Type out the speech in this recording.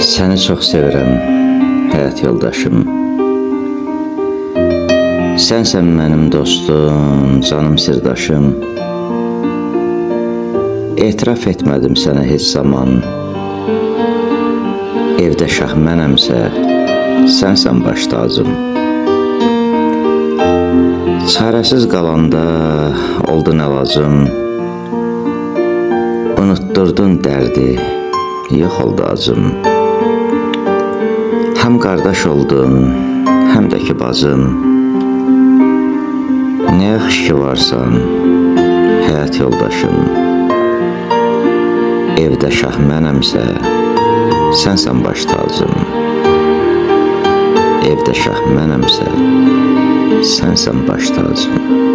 Səni çox sevirəm, həyat yoldaşım. Sənsən mənim dostum, canım sirdaşım. Etiraf etmədim sənə heç zaman. Evdə şah mənəmsə, sənsən baş tacım. Çarəsiz qalanda oldun əlacım. Unutturdun dərdi, yox oldu acım. Həm qardaş oldun, həm də ki bacım. Nə yaxşı ki varsan, həyat yoldaşım. Evdə şah mənəmsə, sənsən baş tacım. Evdə şah mənəmsə, sənsən baş tacım.